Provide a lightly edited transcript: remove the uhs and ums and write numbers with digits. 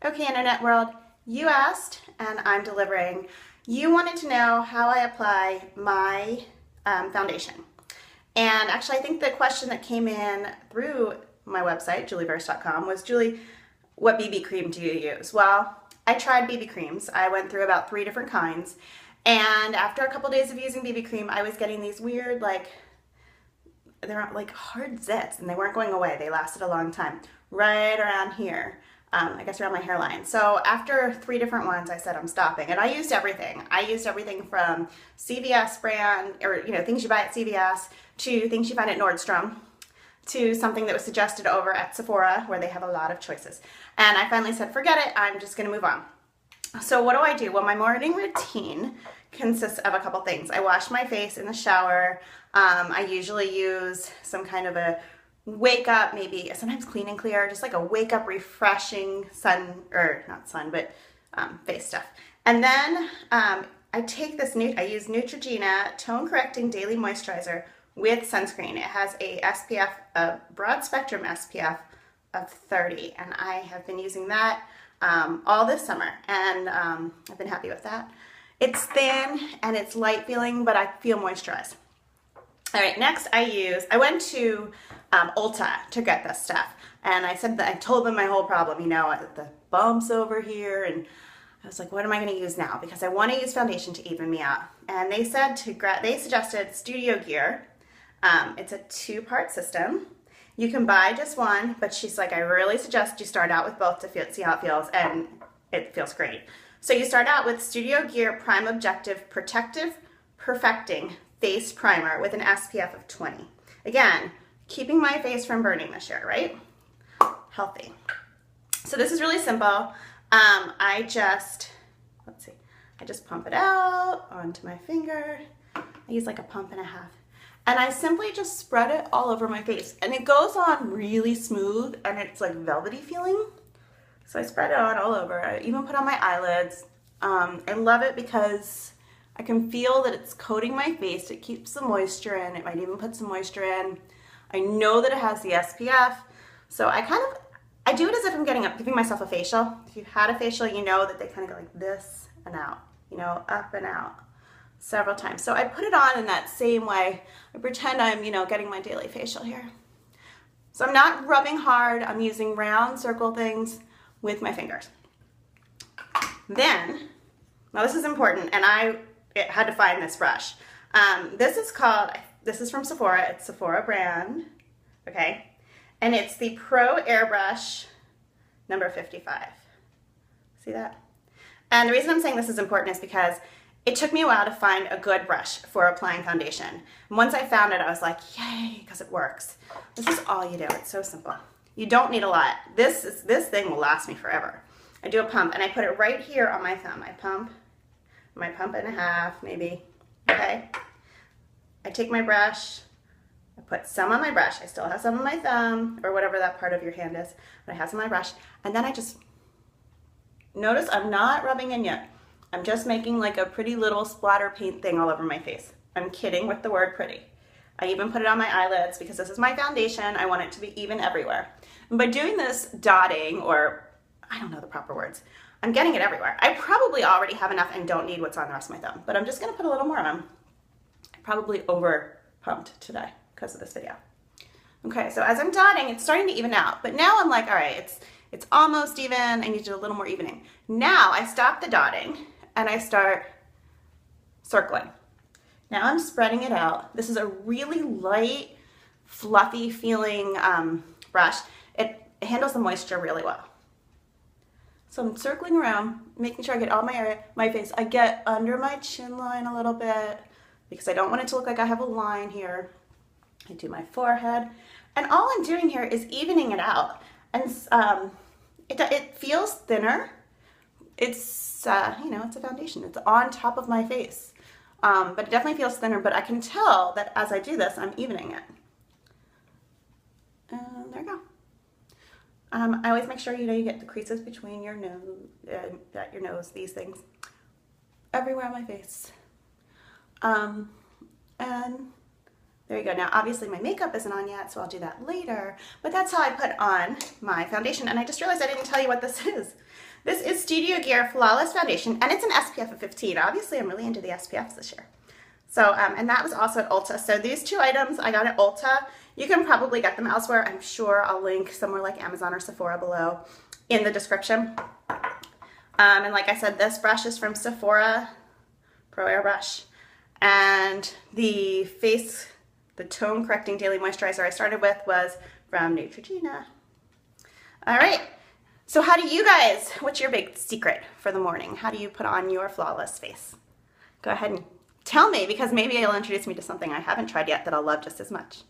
Okay, Internet world, you asked and I'm delivering. You wanted to know how I apply my foundation. And actually, I think the question that came in through my website, julieverse.com, was, Julie, what BB cream do you use? Well, I tried BB creams. I went through about 3 different kinds. And after a couple days of using BB cream, I was getting these weird, they're like hard zits, and they weren't going away. They lasted a long time, right around here. I guess around my hairline. So after 3 different ones, I said I'm stopping, and I used everything. I used everything from CVS brand, or things you buy at CVS, to things you find at Nordstrom, to something that was suggested over at Sephora, where they have a lot of choices. And I finally said, forget it, I'm just gonna move on. So what do? Well, my morning routine consists of a couple things. I wash my face in the shower. I usually use some kind of a wake up, maybe sometimes Clean and Clear, just like a wake up refreshing face stuff. And then I take this I use Neutrogena Tone Correcting Daily Moisturizer with sunscreen. It has a SPF, a broad spectrum SPF of 30, and I have been using that all this summer, and I've been happy with that. It's thin and it's light feeling, but I feel moisturized. All right, next I went to Ulta to get this stuff, and I told them my whole problem, the bumps over here, and I was like, what am I going to use now? Because I want to use foundation to even me out. And they suggested Studio Gear. It's a 2-part system. You can buy just one, but she's like, I really suggest you start out with both to see how it feels, and it feels great. So you start out with Studio Gear Prime Objective Protective Perfecting Face Primer with an SPF of 20. Again, keeping my face from burning this year, right? Healthy. So this is really simple. I just pump it out onto my finger. I use like a pump and a half. And I simply just spread it all over my face. And it goes on really smooth, and it's like velvety feeling. So I spread it on all over. I even put on my eyelids. I love it because I can feel that it's coating my face. It keeps the moisture in. It might even put some moisture in. I know that it has the SPF. So I do it as if I'm giving myself a facial. If you've had a facial, you know that they kind of go like this and out, up and out several times. So I put it on in that same way. I pretend I'm, getting my daily facial here. So I'm not rubbing hard. I'm using round circle things with my fingers. Then, now this is important, and I had to find this brush. This is from Sephora. It's Sephora brand, okay? And it's the Pro Airbrush number 55. See that? And the reason I'm saying this is important is because it took me a while to find a good brush for applying foundation. And once I found it, I was like, yay, because it works. This is all you do. It's so simple. You don't need a lot. This thing will last me forever. I do a pump, and I put it right here on my thumb. I pump and a half, maybe, okay? I take my brush, I put some on my brush. I still have some on my thumb, or whatever that part of your hand is, but I have some on my brush, and then I just, notice I'm not rubbing in yet. I'm just making like a pretty little splatter paint thing all over my face. I'm kidding with the word pretty. I even put it on my eyelids because this is my foundation. I want it to be even everywhere. And by doing this dotting, or I don't know the proper words, I'm getting it everywhere. I probably already have enough and don't need what's on the rest of my thumb, but I'm just gonna put a little more on. I probably over pumped today because of this video. Okay, so as I'm dotting, it's starting to even out, but now I'm like, all right, it's almost even. I need to do a little more evening. Now I stop the dotting and I start circling. Now I'm spreading it out. This is a really light, fluffy feeling brush. It handles the moisture really well. So I'm circling around, making sure I get all my face. I get under my chin line a little bit because I don't want it to look like I have a line here. I do my forehead. And all I'm doing here is evening it out. And it feels thinner. It's, it's a foundation. It's on top of my face. But it definitely feels thinner, but I can tell that as I do this, I'm evening it. And there you go. I always make sure, you get the creases between your nose, these things, everywhere on my face. And there you go. Now, obviously my makeup isn't on yet, so I'll do that later, but that's how I put on my foundation. And I just realized I didn't tell you what this is. This is Studio Gear Flawless Foundation, and it's an SPF of 15. Obviously, I'm really into the SPFs this year. So, and that was also at Ulta. So these two items I got at Ulta. You can probably get them elsewhere. I'm sure I'll link somewhere like Amazon or Sephora below in the description. And like I said, this brush is from Sephora Pro Airbrush. And the tone correcting daily moisturizer I started with was from Neutrogena. All right. So how do you guys, what's your big secret for the morning? How do you put on your flawless face? Go ahead and tell me, because maybe it'll introduce me to something I haven't tried yet that I'll love just as much.